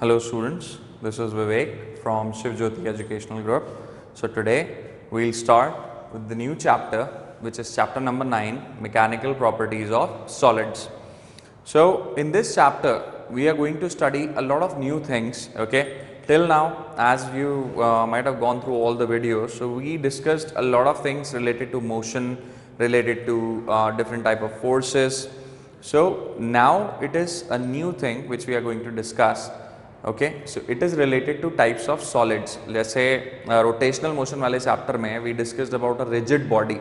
Hello students, this is Vivek from Shiv Jyoti Educational Group. So today we'll start with the new chapter, which is chapter number 9, Mechanical Properties of Solids. So in this chapter we are going to study a lot of new things, okay. Till now, as you might have gone through all the videos, so we discussed a lot of things related to motion, related to different type of forces. So now it is a new thing which we are going to discuss. Okay so it is related to types of solids. जैसे rotational motion वाले chapter में we discussed about a rigid body.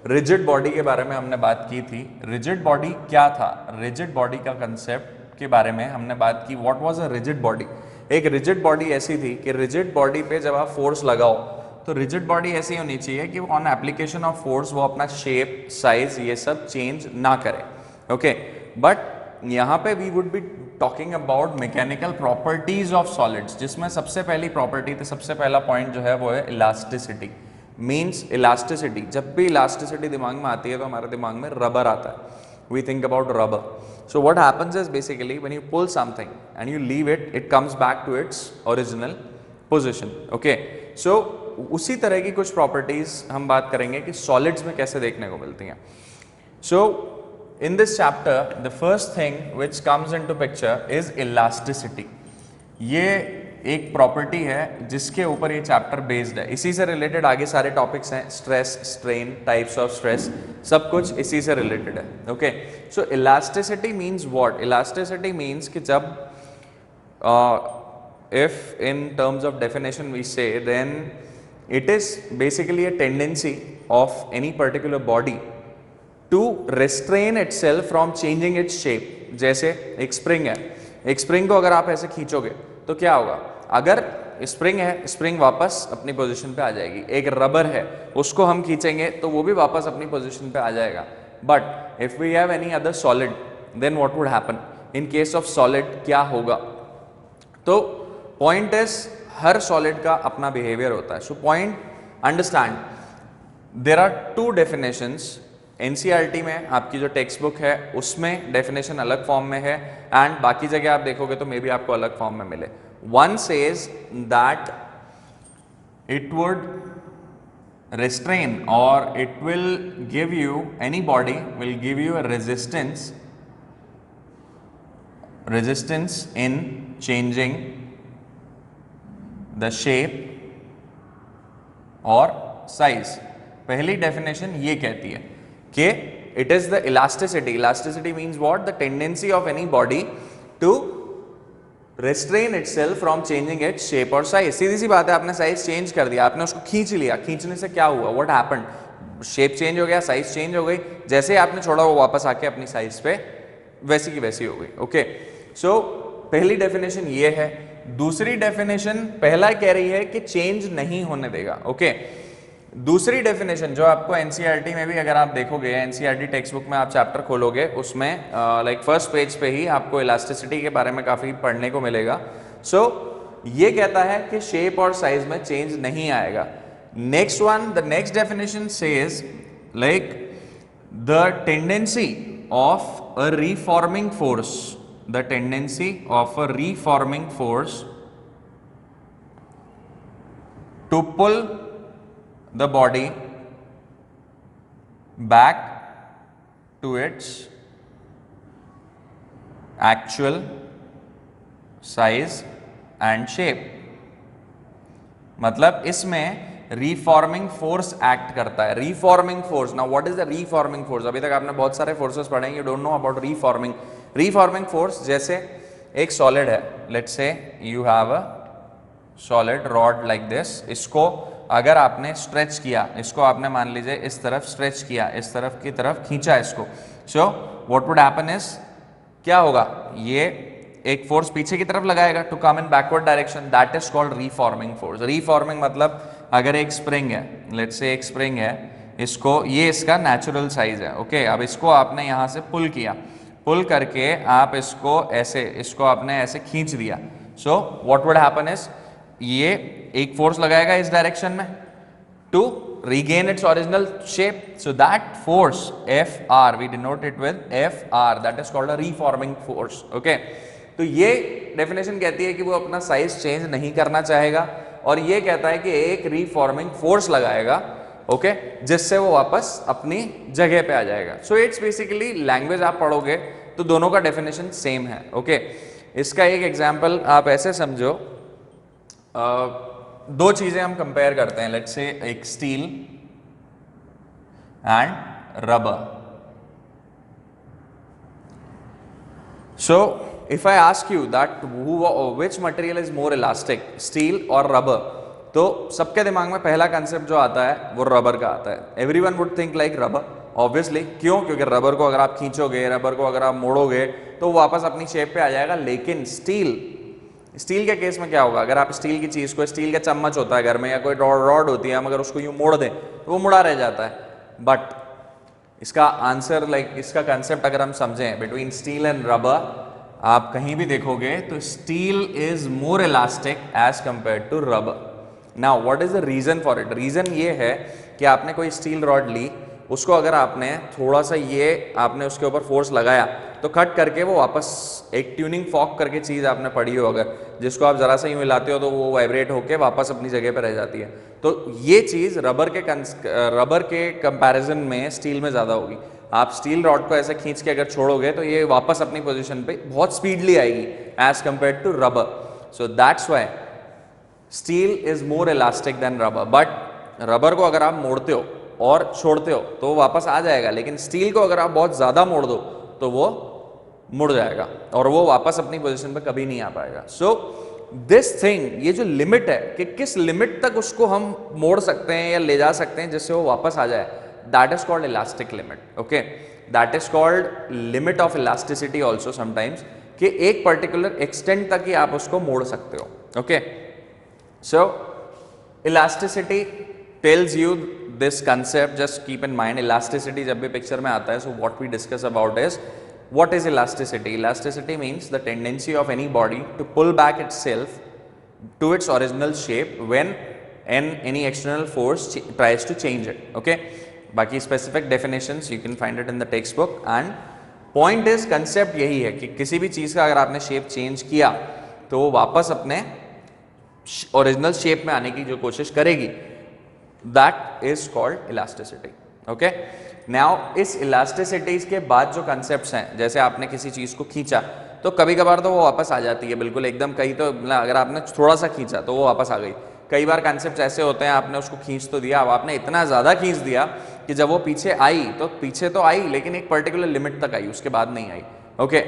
Rigid body के बारे में हमने बात की थी. रिजिड बॉडी क्या था? रिजिड बॉडी का कंसेप्ट के बारे में हमने बात की. What was a rigid body? एक रिजिड बॉडी ऐसी थी कि रिजिड बॉडी पे जब आप फोर्स लगाओ तो रिजिड बॉडी ऐसी होनी चाहिए कि ऑन एप्लीकेशन ऑफ फोर्स वो अपना शेप, साइज ये सब चेंज ना करे. ओके बट यहाँ पे we would be talking about mechanical properties of solids, जिसमें सबसे पहली प्रॉपर्टी तो सबसे पहला पॉइंट जो है वो है इलास्टिसिटी. Means elasticity. जब भी इलास्टिसिटी दिमाग में आती है तो हमारे दिमाग में रबर आता है. We think about rubber. So what happens is basically when you pull something and you leave it, it comes back to its original position. Okay so उसी तरह की कुछ प्रॉपर्टीज हम बात करेंगे कि सॉलिड्स में कैसे देखने को मिलती हैं. सो in this chapter the first thing which comes into picture is elasticity. ये एक प्रॉपर्टी है जिसके ऊपर ये चैप्टर बेस्ड है. इसी से रिलेटेड आगे सारे टॉपिक्स हैं. Stress, strain, types of stress, सब कुछ इसी से रिलेटेड है. Okay so elasticity means what? Elasticity means कि जब if in terms of definition we say, then it is basically a tendency of any particular body to restrain itself from changing its shape. जैसे एक spring है, एक spring को अगर आप ऐसे खींचोगे तो क्या होगा? अगर स्प्रिंग है, स्प्रिंग वापस अपनी पोजीशन पे आ जाएगी. एक रबर है, उसको हम खींचेंगे तो वो भी वापस अपनी पोजीशन पे आ जाएगा. But if we have any other solid then what would happen? In case of solid क्या होगा? तो पॉइंट इज हर सॉलिड का अपना बिहेवियर होता है. So point understand, there are two definitions. NCERT में आपकी जो टेक्स्ट बुक है उसमें डेफिनेशन अलग फॉर्म में है एंड बाकी जगह आप देखोगे तो मे बी आपको अलग फॉर्म में मिले. One says that it would restrain or it will give you, any body will give you a resistance in changing the shape or size. पहली डेफिनेशन ये कहती है कि it is the elasticity. Elasticity means what? The tendency of any body to restrain itself from changing its shape or size. सीधी सी बात है, आपने size change कर दिया, आपने उसको खींच लिया, खींचने से क्या हुआ? What happened? शेप चेंज हो गया, साइज चेंज हो गई. जैसे आपने छोड़ा वो वापस आके अपनी साइज पे वैसी की वैसी हो गई. ओके सो पहली डेफिनेशन ये है. दूसरी डेफिनेशन पहला कह रही है कि चेंज नहीं होने देगा. ओके दूसरी डेफिनेशन जो आपको एनसीईआरटी में भी अगर आप देखोगे, एनसीईआरटी टेक्स्ट बुक में आप चैप्टर खोलोगे उसमें लाइक फर्स्ट पेज पे ही आपको इलास्टिसिटी के बारे में काफ़ी पढ़ने को मिलेगा. सो ये कहता है कि शेप और साइज में चेंज नहीं आएगा. Next one, the next definition says like the tendency of a reforming force, the tendency of a reforming force to pull the body back to its actual size and shape. मतलब इसमें रीफॉर्मिंग force act करता है. Reforming force. Now what is the reforming force? अभी तक आपने बहुत सारे forces पढ़े हैं, you don't know about reforming. Reforming force जैसे एक सॉलिड है, let's say you have a solid rod like this. इसको अगर आपने स्ट्रेच किया, इसको आपने मान लीजिए इस तरफ स्ट्रेच किया, इस तरफ की तरफ खींचा इसको. So what would happen is, क्या होगा? ये एक फोर्स पीछे की तरफ लगाएगा to come in backward direction. That is called reforming force. Reforming मतलब अगर एक स्प्रिंग है, लेट्स से एक स्प्रिंग है, इसको, ये इसका नेचुरल साइज है. ओके अब इसको आपने यहाँ से पुल किया, पुल करके आप इसको ऐसे, इसको आपने ऐसे खींच दिया. सो व्हाट वुड हैपन इज, ये एक फोर्स लगाएगा इस डायरेक्शन में to regain its original shape. So that force Fr, we denote it with Fr, that is called a reforming force. Okay, तो तो ये डेफिनेशन कहती है कि वो अपना साइज चेंज नहीं करना चाहेगा, और ये कहता है कि एक रीफॉर्मिंग फोर्स लगाएगा, ओके, जिससे वो वापस अपनी जगह पे आ जाएगा। सो इट्स बेसिकली, लैंग्वेज आप पढ़ोगे तो दोनों का डेफिनेशन सेम है, ओके। इसका एक एग्जांपल आप ऐसे समझो, दो चीजें हम कंपेयर करते हैं, लेट्स से एक steel and rubber. So if I ask you that which material is more elastic, steel और rubber, तो सबके दिमाग में पहला कंसेप्ट जो आता है वो रबर का आता है। Everyone would think like rubber, obviously। क्यों? क्योंकि रबर को अगर आप खींचोगे, रबर को अगर आप मोड़ोगे तो वापस अपनी शेप पे आ जाएगा। लेकिन स्टील के केस में क्या होगा? अगर आप स्टील की चीज को, स्टील का चम्मच होता है घर में या कोई रॉड होती है, हम अगर उसको यूं मोड़ दें तो वो मुड़ा रह जाता है। बट इसका आंसर, इसका कंसेप्ट अगर हम समझें बिटवीन स्टील एंड रबर, आप कहीं भी देखोगे तो steel is more elastic as compare to rubber. Now what is the reason for it? Reason ये है कि आपने कोई स्टील रॉड ली, उसको अगर आपने थोड़ा सा आपने उसके ऊपर फोर्स लगाया तो कट करके वो वापस एक ट्यूनिंग फॉक करके चीज आपने पढ़ी हो अगर, जिसको आप जरा सा यूं हिलाते हो तो वो वाइब्रेट होके वापस अपनी जगह पर रह जाती है। तो ये चीज रबर के कंपैरिजन में स्टील में ज्यादा होगी। आप स्टील रॉड को ऐसे खींच के अगर छोड़ोगे तो ये वापस अपनी पोजीशन पे बहुत स्पीडली आएगी as compare to rubber. So that's why steel is more elastic than rubber. But rubber को अगर आप मोड़ते हो और छोड़ते हो तो वो वापस आ जाएगा, लेकिन स्टील को अगर आप बहुत ज्यादा मोड़ दो तो वो मुड़ जाएगा और वो वापस अपनी पोजीशन पे कभी नहीं आ पाएगा। सो दिस थिंग, ये जो लिमिट है कि किस लिमिट तक उसको हम मोड़ सकते हैं या ले जा सकते हैं जिससे वो वापस आ जाए, that is called elastic limit, okay? That is called limit of elasticity also sometimes, कि एक particular extent तक ही आप उसको मोड़ सकते हो, okay? So elasticity tells you this concept, just keep in mind elasticity जब भी picture में आता है, so what we discuss about is what is elasticity? Elasticity means the tendency of any body to pull back itself to its original shape when any external force tries to change it, okay? बाकी specific definitions you can find it in the text book. And point is, concept यही है कि किसी भी चीज का अगर आपने शेप चेंज किया तो वो वापस अपने ओरिजिनल शेप में आने की जो कोशिश करेगी, that is called elasticity, okay. Now इस इलास्टिसिटी के बाद जो कंसेप्ट्स हैं, जैसे आपने किसी चीज को खींचा तो कभी कभार तो वो वापस आ जाती है बिल्कुल एकदम, कहीं तो अगर आपने थोड़ा सा खींचा तो वो वापस आ गई। कई बार कंसेप्ट ऐसे होते हैं, आपने उसको खींच तो दिया, अब आपने इतना ज्यादा खींच दिया कि जब वो पीछे आई तो पीछे तो आई लेकिन एक पर्टिकुलर लिमिट तक आई, उसके बाद नहीं आई, ओके।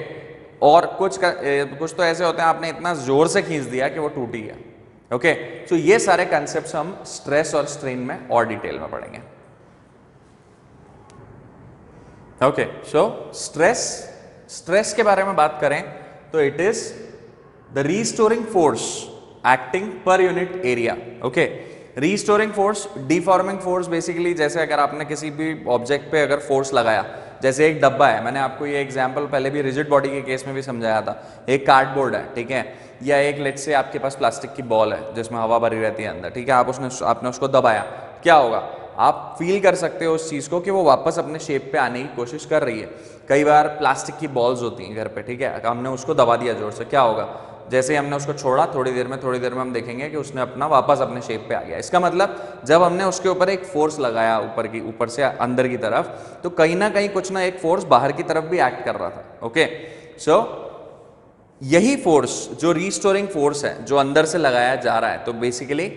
और कुछ तो ऐसे होते हैं, आपने इतना जोर से खींच दिया कि वो टूटी है, ओके। सो ये सारे कंसेप्ट्स हम स्ट्रेस और स्ट्रेन में और डिटेल में पढ़ेंगे, ओके। सो स्ट्रेस के बारे में बात करें तो it is the restoring force acting per unit area, okay. Restoring force, deforming force, basically जैसे अगर आपने किसी भी ऑब्जेक्ट पे अगर फोर्स लगाया, जैसे एक डब्बा है, मैंने आपको ये एग्जांपल पहले भी रिजिड बॉडी के केस में भी समझाया था, एक कार्डबोर्ड है, ठीक है, या एक लेट्स से आपके पास प्लास्टिक की बॉल है जिसमें हवा भरी रहती है अंदर, ठीक है, आपने उसको दबाया, क्या होगा? आप फील कर सकते हो उस चीज को कि वो वापस अपने शेप पे आने की कोशिश कर रही है। कई बार प्लास्टिक की बॉल्स होती हैं घर पे, ठीक है, हमने उसको दबा दिया जोर से, क्या होगा? जैसे ही हमने उसको छोड़ा थोड़ी देर में हम देखेंगे कि उसने वापस अपने शेप पे आ गया। इसका मतलब जब हमने उसके ऊपर एक फोर्स लगाया ऊपर से अंदर की तरफ, तो कहीं ना कहीं कुछ ना एक फोर्स बाहर की तरफ भी एक्ट कर रहा था, ओके। सो यही फोर्स जो रीस्टोरिंग फोर्स है जो अंदर से लगाया जा रहा है, तो बेसिकली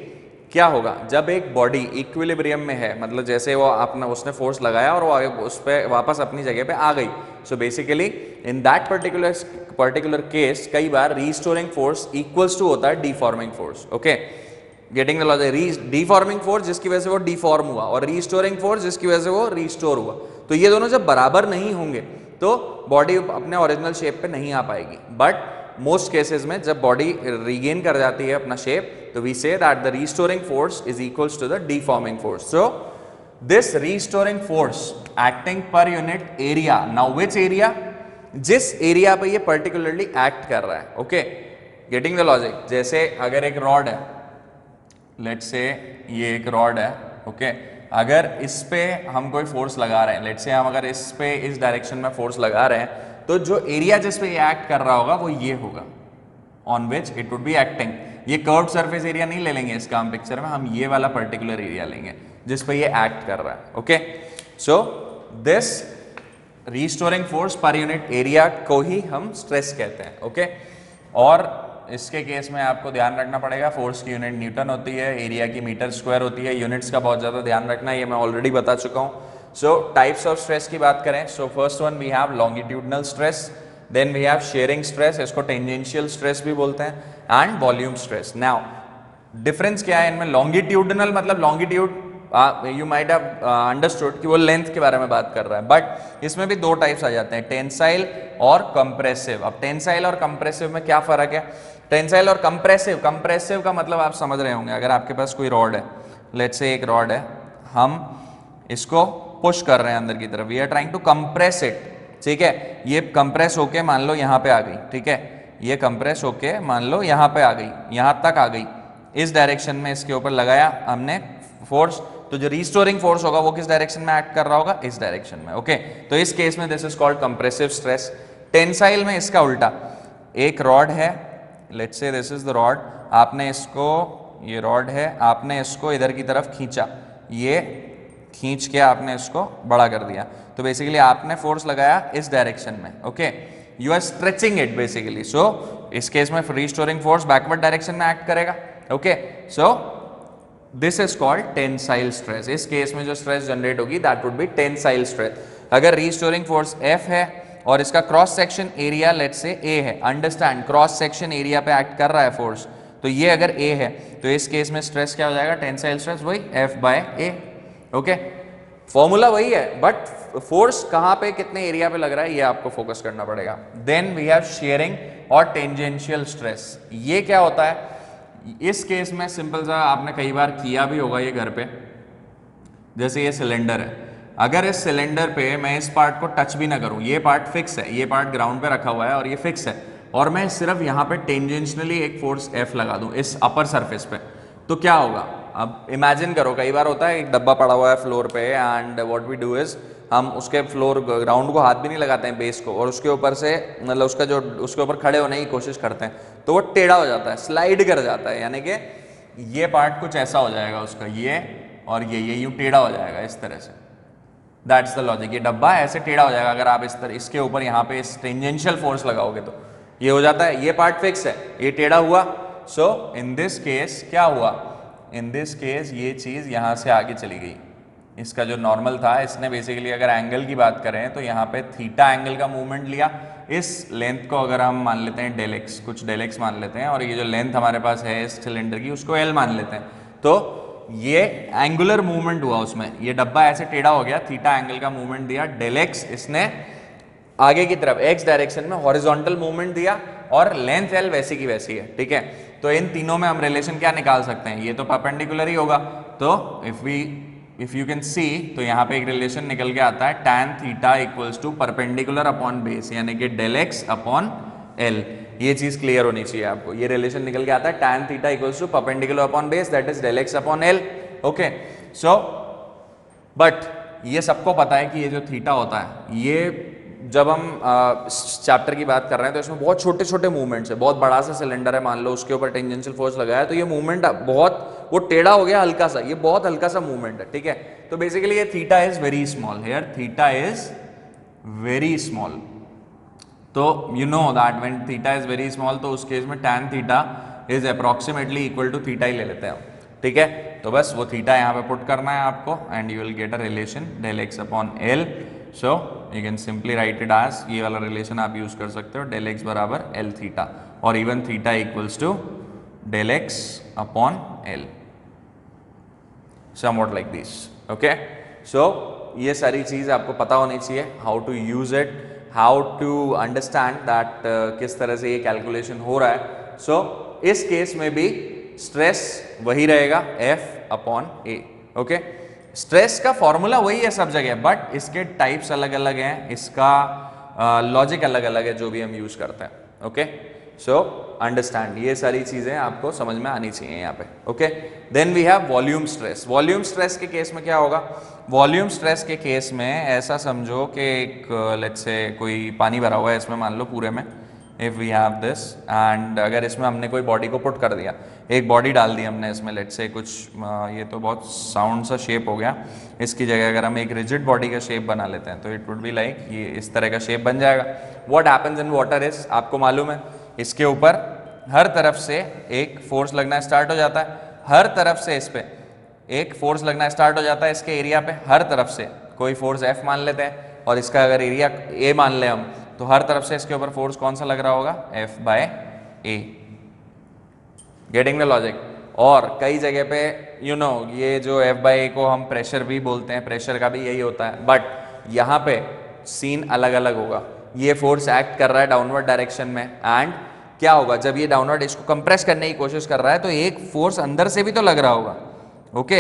क्या होगा जब एक बॉडी इक्विलिब्रियम में है, मतलब जैसे वो उसने फोर्स लगाया और वो उस पर वापस अपनी जगह पे आ गई, so basically in that particular case कई बार रीस्टोरिंग फोर्स इक्वल्स टू होता है deforming force, okay. Getting the logic? Deforming force जिसकी वजह से वो डिफॉर्म हुआ और रीस्टोरिंग फोर्स जिसकी वजह से वो रीस्टोर हुआ, तो ये दोनों जब बराबर नहीं होंगे तो बॉडी अपने ओरिजिनल शेप पे नहीं आ पाएगी। बट मोस्ट केसेस में जब बॉडी रीगेन कर जाती है अपना शेप, तो we say that the restoring force is equals to the deforming force. So this restoring force acting per unit area, now which area? जिस एरिया पे ये पर्टिकुलरली एक्ट कर रहा है, ओके। Getting the logic? जैसे अगर एक रॉड है, लेट्स से ये एक रॉड है, ओके, अगर इस पे हम कोई फोर्स लगा रहे हैं, लेट्स से हम अगर इस पे इस डायरेक्शन में फोर्स लगा रहे हैं, तो जो एरिया जिस पे ये एक्ट कर रहा होगा वो ये होगा, on which it would be acting. ये कर्व्ड सरफेस एरिया नहीं ले लेंगे इसका हम पिक्चर में, हम ये वाला पर्टिकुलर एरिया लेंगे जिस पे ये एक्ट कर रहा है। Okay, so this restoring force per unit area को ही हम स्ट्रेस कहते हैं। ओके, और इसके केस में आपको ध्यान रखना पड़ेगा, फोर्स की यूनिट न्यूटन होती है, एरिया की मीटर स्क्वायर होती है। यूनिट्स का बहुत ज़्यादा ध्यान रखना है, ये मैं ऑलरेडी बता चुका हूँ। सो टाइप्स ऑफ स्ट्रेस की बात करें, so first one we have longitudinal stress, then we have shearing stress, इसको टेंजेंशियल स्ट्रेस भी बोलते हैं, and volume stress. Now difference क्या है इनमें? लॉन्गिट्यूडनल मतलब longitude you might have understood कि वो लेंथ के बारे में बात कर रहा है, बट इसमें भी दो टाइप्स आ जाते हैं, टेंसाइल और कंप्रेसिव। अब टेंसाइल और कंप्रेसिव में क्या फर्क है? टेंसाइल और कंप्रेसिव, कंप्रेसिव का मतलब आप समझ रहे होंगे, अगर आपके पास कोई रॉड है, लेट्स से एक रॉड है, हम इसको पुश कर रहे हैं अंदर की तरफ, we are trying to compress it, ठीक है, ये कंप्रेस होके मान लो यहाँ पे आ गई, ठीक है, ये कंप्रेस होके मान लो यहाँ पे आ गई, यहाँ तक आ गई, इस डायरेक्शन में इसके ऊपर लगाया हमने फोर्स, तो जो रिस्टोरिंग फोर्स होगा वो किस डायरेक्शन में एक्ट कर रहा होगा? इस डायरेक्शन में। ओके, तो इस केस में this is called compressive stress. Tensile में इसका उल्टा, एक रॉड है, लेट्स से दिस इज द रॉड, आपने इसको, ये रॉड है, आपने इसको इधर की तरफ खींचा, ये खींच के आपने इसको बड़ा कर दिया, तो बेसिकली आपने फोर्स लगाया इस डायरेक्शन में। Okay, you are stretching it basically, so इस केस में रिस्टोरिंग फोर्स बैकवर्ड डायरेक्शन में एक्ट करेगा। Okay, so this is called tensile stress. इस केस में जो स्ट्रेस जनरेट होगी that would be tensile stress. अगर रिस्टोरिंग फोर्स F है और इसका cross section area let's say A है, अंडरस्टैंड क्रॉस सेक्शन एरिया पे एक्ट कर रहा है फोर्स, तो ये अगर A है तो इस केस में स्ट्रेस क्या हो जाएगा? टेंसाइल स्ट्रेस वही F/A। ओके, फॉर्मूला वही है, बट फोर्स कहाँ पे कितने एरिया पे लग रहा है ये आपको फोकस करना पड़ेगा। देन वी हैव शेयरिंग और टेंजेंशियल स्ट्रेस। ये क्या होता है? इस केस में सिंपल सा आपने कई बार किया भी होगा ये घर पे, जैसे ये सिलेंडर है, अगर इस सिलेंडर पे मैं इस पार्ट को टच भी ना करूं, ये पार्ट फिक्स है, ये पार्ट ग्राउंड पे रखा हुआ है और ये फिक्स है, और मैं सिर्फ यहाँ पे टेंजेंशियली एक फोर्स F लगा दूं इस अपर सरफेस पे, तो क्या होगा? अब इमेजिन करो, कई बार होता है एक डब्बा पड़ा हुआ है फ्लोर पे, and what we do is हम उसके फ्लोर ग्राउंड को हाथ भी नहीं लगाते हैं, बेस को, और उसके ऊपर से मतलब उसका जो उसके ऊपर खड़े होने की कोशिश करते हैं, तो वो टेढ़ा हो जाता है, स्लाइड कर जाता है, यानी कि ये पार्ट कुछ ऐसा हो जाएगा उसका, ये और ये यूं टेढ़ा हो जाएगा इस तरह से। दैट्स द लॉजिक, ये डब्बा ऐसे टेढ़ा हो जाएगा अगर आप इस तरह इसके ऊपर यहाँ पे इस टेंजेंशियल फोर्स लगाओगे तो ये हो जाता है, ये पार्ट फिक्स है, ये टेढ़ा हुआ। सो इन दिस केस क्या हुआ? इन दिस केस ये चीज़ यहाँ से आगे चली गई, इसका जो नॉर्मल था, इसने बेसिकली अगर एंगल की बात करें तो यहाँ पे थीटा एंगल का मूवमेंट लिया, इस लेंथ को अगर हम मान लेते हैं डेल एक्स, कुछ डेल एक्स मान लेते हैं, और ये जो लेंथ हमारे पास है इस सिलेंडर की उसको एल मान लेते हैं, तो ये एंगुलर मूवमेंट हुआ उसमें, ये डब्बा ऐसे टेढ़ा हो गया, थीटा एंगल का मूवमेंट दिया, डेल एक्स इसने आगे की तरफ एक्स डायरेक्शन में हॉरिजॉन्टल मूवमेंट दिया, और लेंथ एल वैसी की वैसी है, ठीक है। तो इन तीनों में हम रिलेशन क्या निकाल सकते हैं? ये तो परपेंडिकुलर ही होगा, तो इफ यू कैन सी, तो यहाँ पे एक रिलेशन निकल के आता है, tan theta equals to perpendicular upon base, यानी कि डेल एक्स अपॉन एल। ये चीज क्लियर होनी चाहिए आपको, ये रिलेशन निकल के आता है tan theta equals to perpendicular upon base, that is del x upon L. Okay, so but ये सबको पता है कि ये जो थीटा होता है, ये जब हम चैप्टर की बात कर रहे हैं तो इसमें बहुत छोटे छोटे मूवमेंट्स है, बहुत बड़ा सा सिलेंडर है, मान लो उसके ऊपर टेंजेंशियल फोर्स लगाया, तो ये मूवमेंट बहुत, वो टेढ़ा हो गया हल्का सा, ये बहुत हल्का सा मूवमेंट है, ठीक है। तो बेसिकली ये theta is very small, here theta is very small, तो you know that when theta is very small, तो उस केस में tan theta is approximately equal to theta ही ले लेते हैं, ठीक है। तो बस वो थीटा यहाँ पे पुट करना है आपको, and you will get a relation del x upon L. So you can simply write it as, ये वाला रिलेशन आप यूज कर सकते हो, डेल एक्स बराबर एल थीटा, और even theta equals to del x upon L, somewhat like this. Okay, so ये सारी चीज आपको पता होनी चाहिए, how to use it, how to understand that किस तरह से ये कैलकुलेशन हो रहा है। सो इस केस में भी स्ट्रेस वही रहेगा F अपॉन ए। ओके, स्ट्रेस का फॉर्मूला वही है सब जगह, बट इसके टाइप्स अलग अलग हैं, इसका लॉजिक अलग अलग है जो भी हम यूज करते हैं। ओके, सो अंडरस्टैंड, ये सारी चीजें आपको समझ में आनी चाहिए यहाँ पे। Okay, then we have volume stress. Volume stress के केस में क्या होगा? वॉल्यूम स्ट्रेस के केस में ऐसा समझो कि एक लेट्स से कोई पानी भरा हुआ है इसमें, मान लो पूरे में, if we have this, and अगर इसमें हमने कोई बॉडी को पुट कर दिया, एक बॉडी डाल दी हमने इसमें, लेट्स से कुछ ये तो बहुत साउंड सा शेप हो गया, इसकी जगह अगर हम एक रिजिड बॉडी का शेप बना लेते हैं तो इट वुड बी लाइक ये इस तरह का शेप बन जाएगा। What happens in water is, आपको मालूम है, इसके ऊपर हर तरफ से एक फोर्स लगना स्टार्ट हो जाता है, हर तरफ से इस पे एक फोर्स लगना स्टार्ट हो जाता है, इसके एरिया पे हर तरफ से कोई फोर्स F मान लेते हैं और इसका अगर एरिया A मान ले हम, तो हर तरफ से इसके ऊपर फोर्स कौन सा लग रहा होगा? F by A। Getting the logic? और कई जगह पे यू नो ये जो F बाय A को हम प्रेशर भी बोलते हैं, प्रेशर का भी यही होता है, बट यहाँ पे सीन अलग अलग होगा। ये फोर्स एक्ट कर रहा है डाउनवर्ड डायरेक्शन में, एंड क्या होगा जब ये डाउनवर्ड इसको कंप्रेस करने की कोशिश कर रहा है तो एक फोर्स अंदर से भी तो लग रहा होगा। ओके,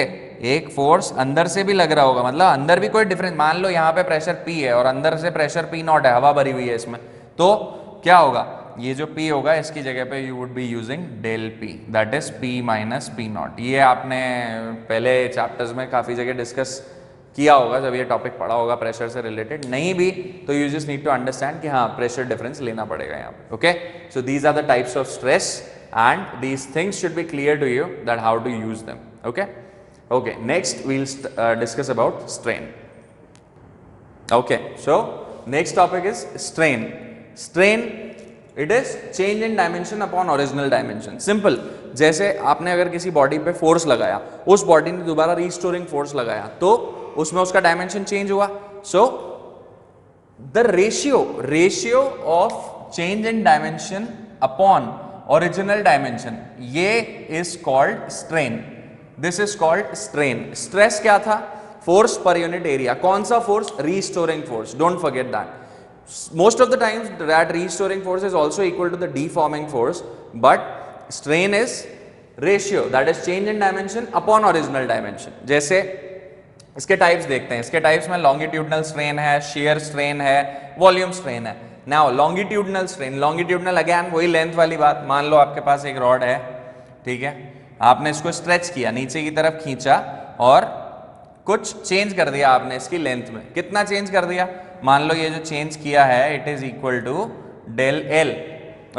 एक फोर्स अंदर से भी लग रहा होगा, मतलब अंदर भी कोई डिफरेंस, मान लो यहाँ पे प्रेशर P है और अंदर से प्रेशर P नॉट है, हवा भरी हुई है इसमें, तो क्या होगा? ये जो P होगा इसकी जगह पे you would be using del P, that is P minus P naught. ये आपने पहले चैप्टर्स में काफ़ी जगह डिस्कस किया होगा जब ये टॉपिक पढ़ा होगा प्रेशर से रिलेटेड, नहीं भी तो you just need to understand कि हाँ प्रेशर डिफरेंस लेना पड़ेगा यहाँ पे। Okay, so these are the types of stress and these things should be clear to you that how to use them. Okay, okay, next we'll discuss about strain. Okay, so next topic is strain. Strain, it is change in dimension upon original dimension. Simple, जैसे आपने अगर किसी body पे force लगाया, उस body ने दोबारा restoring force लगाया तो उसमें उसका डायमेंशन चेंज हुआ। So the ratio of change in dimension upon original dimension, ये is called strain. This is called strain. Stress क्या था? Force per unit area. कौन सा force? Restoring force, don't forget that. Most of the times that restoring force is also equal to the deforming force, but strain is ratio, that is change in dimension upon original dimension. जैसे इसके types देखते हैं, इसके types में longitudinal strain है, shear strain है, volume strain है। Now longitudinal strain, longitudinal again वही लेंथ वाली बात, मान लो आपके पास एक रॉड है, ठीक है, आपने इसको स्ट्रेच किया, नीचे की तरफ खींचा और कुछ चेंज कर दिया आपने इसकी लेंथ में। कितना चेंज कर दिया? मान लो ये जो चेंज किया है it is equal to del L.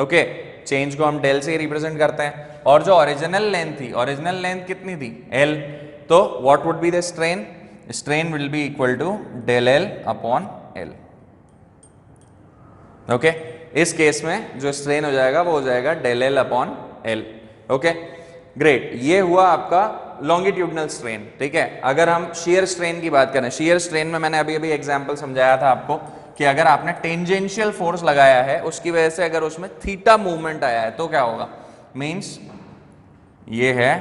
Okay, change को हम डेल से ही रिप्रेजेंट करते हैं, और जो ओरिजिनल लेंथ थी, ओरिजिनल लेंथ कितनी थी? एल। तो what would be the strain? Strain will be equal to del L upon L. Okay, इस केस में जो स्ट्रेन हो जाएगा वो हो जाएगा del L upon L. Okay, great, ये हुआ आपका लॉन्गिट्यूडनल स्ट्रेन। ठीक है, अगर हम शेयर स्ट्रेन की बात करें, शेयर स्ट्रेन में मैंने अभी अभी एग्जांपल समझाया था आपको कि अगर आपने टेंजेंशियल फोर्स लगाया है, उसकी वजह से अगर उसमें थीटा मूवमेंट आया है तो क्या होगा? मींस ये है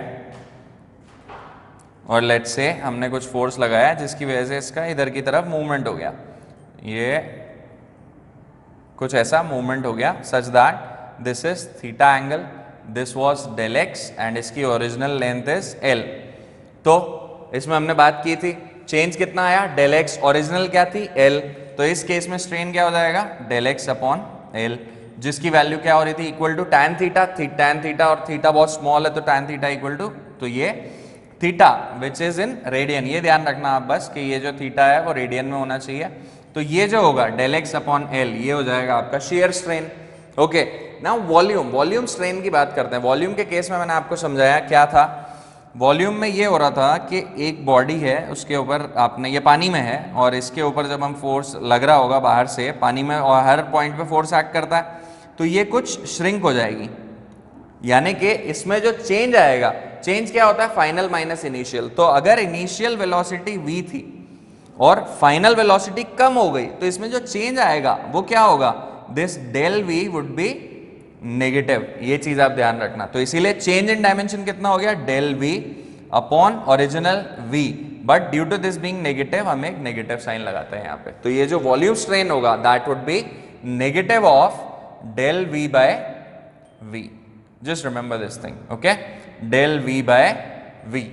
और लेट्स से हमने कुछ फोर्स लगाया जिसकी वजह से इसका इधर की तरफ मूवमेंट हो गया, ये कुछ ऐसा मूवमेंट हो गया such that this is theta angle, this was del X and इसकी ओरिजिनल लेंथ इज एल। तो इसमें हमने बात की थी चेंज कितना आया? डेल एक्स, ओरिजिनल क्या थी? एल। तो इस केस में स्ट्रेन क्या हो जाएगा? डेल एक्स अपॉन एल, जिसकी वैल्यू क्या हो रही थी? Equal to tan theta. Tan theta और थीटा बहुत स्मॉल है तो टैन थीटा इक्वल टू, तो ये theta which is in radian, ये ध्यान रखना आप बस कि ये जो थीटा है वो रेडियन में होना चाहिए। तो ये जो होगा डेल एक्स अपॉन एल, ये हो जाएगा आपका shear strain. Okay, now volume strain की बात करते हैं। वॉल्यूम के केस में मैंने आपको समझाया क्या था। वॉल्यूम में ये हो रहा था कि एक बॉडी है, उसके ऊपर आपने, ये पानी में है और इसके ऊपर जब हम फोर्स लग रहा होगा बाहर से पानी में और हर पॉइंट पे फोर्स एक्ट करता है तो ये कुछ श्रिंक हो जाएगी, यानी कि इसमें जो चेंज आएगा, चेंज क्या होता है? Final minus initial. तो अगर इनिशियल वेलोसिटी v थी और फाइनल वेलोसिटी कम हो गई तो इसमें जो चेंज आएगा वो क्या होगा? This del v would be negative, ये चीज आप ध्यान रखना। तो इसीलिए चेंज इन डायमेंशन कितना हो गया? Del v upon original v, but due to this being negative हम एक नेगेटिव साइन लगाते हैं यहाँ पे। तो ये जो वॉल्यूम स्ट्रेन होगा that would be negative of del v by v। Just remember this thing, okay, del v by v।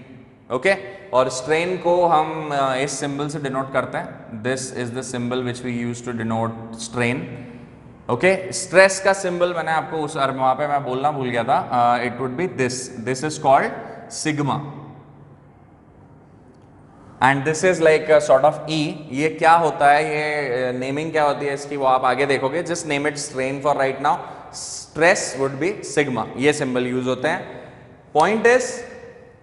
Okay, और स्ट्रेन को हम इस सिंबल से डिनोट करते हैं। This is the symbol which we use to denote strain. Okay, stress का symbol मैंने आपको उस वहां पे मैं बोलना भूल गया था, it would be this is called sigma and this is like sort of E. ये क्या होता है, ये नेमिंग क्या होती है इसकी वो आप आगे देखोगे, just name it strain for right now. Stress would be sigma, ये सिंबल यूज होते हैं। पॉइंट इज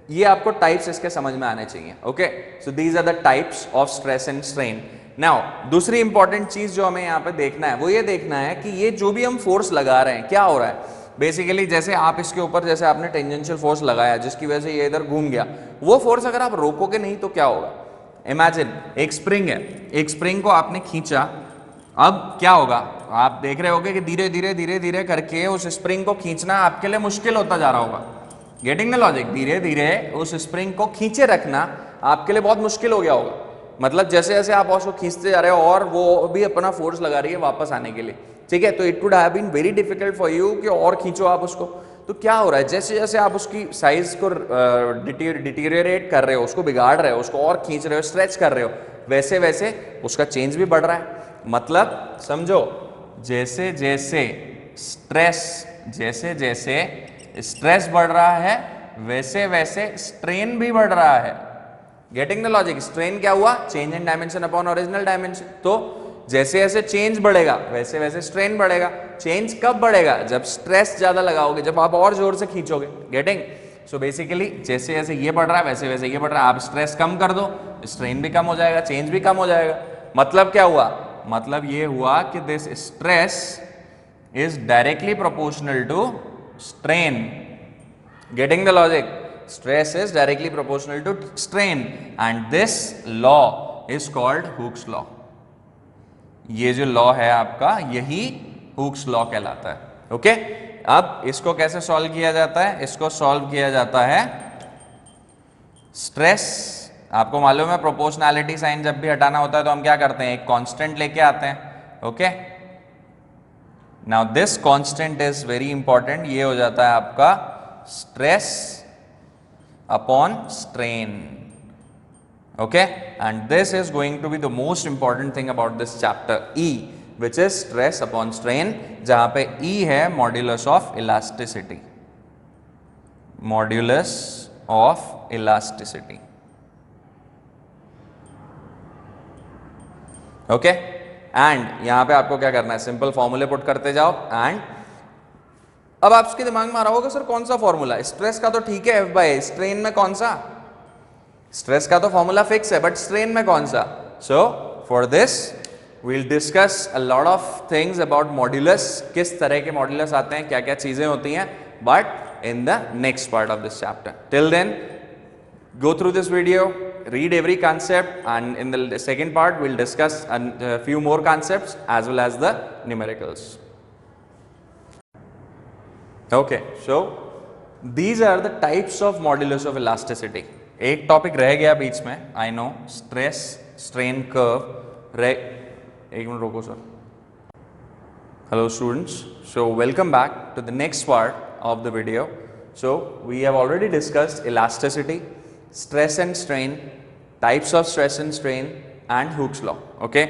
ये आपको टाइप्स इसके समझ में आने चाहिए। Okay, so these are the types of stress and strain. Now दूसरी इंपॉर्टेंट चीज जो हमें यहाँ पे देखना है वो ये देखना है कि ये जो भी हम फोर्स लगा रहे हैं क्या हो रहा है। बेसिकली जैसे आप इसके ऊपर जैसे आपने टेंजेंशियल फोर्स लगाया जिसकी वजह से ये इधर घूम गया, वो फोर्स अगर आप रोकोगे नहीं तो क्या होगा। इमेजिन एक स्प्रिंग है, एक स्प्रिंग को आपने खींचा, अब क्या होगा आप देख रहे होगे कि धीरे धीरे धीरे धीरे करके उस स्प्रिंग को खींचना आपके लिए मुश्किल होता जा रहा होगा। गेटिंग द लॉजिक, धीरे धीरे उस स्प्रिंग को खींचे रखना आपके लिए बहुत मुश्किल हो गया होगा। मतलब जैसे जैसे आप उसको खींचते जा रहे हो और वो भी अपना फोर्स लगा रही है वापस आने के लिए, ठीक है, तो it would have been very difficult for you कि और खींचो आप उसको। तो क्या हो रहा है, जैसे जैसे आप उसकी साइज को डिटीरियरेट कर रहे हो, उसको बिगाड़ रहे हो, उसको और खींच रहे हो, स्ट्रेच कर रहे हो, वैसे वैसे उसका चेंज भी बढ़ रहा है। मतलब समझो, जैसे जैसे स्ट्रेस बढ़ रहा है वैसे वैसे स्ट्रेन भी बढ़ रहा है। गेटिंग द लॉजिक, स्ट्रेन क्या हुआ, change in dimension upon original dimension. तो जैसे जैसे चेंज बढ़ेगा वैसे वैसे स्ट्रेन बढ़ेगा। चेंज कब बढ़ेगा, जब स्ट्रेस ज्यादा लगाओगे, जब आप और जोर से खींचोगे। गेटिंग, सो बेसिकली जैसे जैसे ये बढ़ रहा है वैसे वैसे ये बढ़ रहा है। आप स्ट्रेस कम कर दो, स्ट्रेन भी कम हो जाएगा, चेंज भी कम हो जाएगा। मतलब क्या हुआ, मतलब ये हुआ कि this stress is directly proportional to strain. Getting the logic, stress is directly proportional to strain and this law is called Hooke's law. ये जो लॉ है आपका यही Hooke's law कहलाता है। ओके, अब इसको कैसे सॉल्व किया जाता है, इसको सॉल्व किया जाता है स्ट्रेस। आपको मालूम है प्रोपोर्शनैलिटी साइन जब भी हटाना होता है तो हम क्या करते हैं, एक कांस्टेंट लेके आते हैं। Okay, now this constant is very important, ये हो जाता है आपका stress upon strain. Okay, and this is going to be the most important thing about this chapter E, which is stress upon strain, जहां पे ई है modulus of elasticity, modulus of elasticity. Okay, and यहां पे आपको क्या करना है, simple फॉर्मूले पुट करते जाओ। एंड अब आपके दिमाग में आ रहा होगा सर कौन सा फॉर्मूला, स्ट्रेस का तो ठीक है F बाय, स्ट्रेन में कौन सा, स्ट्रेस का तो फॉर्मूला फिक्स है बट स्ट्रेन में कौन सा। So for this we'll discuss a lot of things about modulus, किस तरह के मॉड्यूलस आते हैं, क्या क्या चीजें होती हैं, but in the next part of this chapter. Till then, go through this video, read every concept, and in the second part we'll discuss a few more concepts as well as the numericals. Okay, so these are the types of modulus of elasticity. एक topic रह गया बीच में, I know, stress strain curve। एक minute रोको sir. Hello students, so welcome back to the next part of the video. So we have already discussed elasticity, stress and strain, types of stress and strain and Hooke's law. Okay,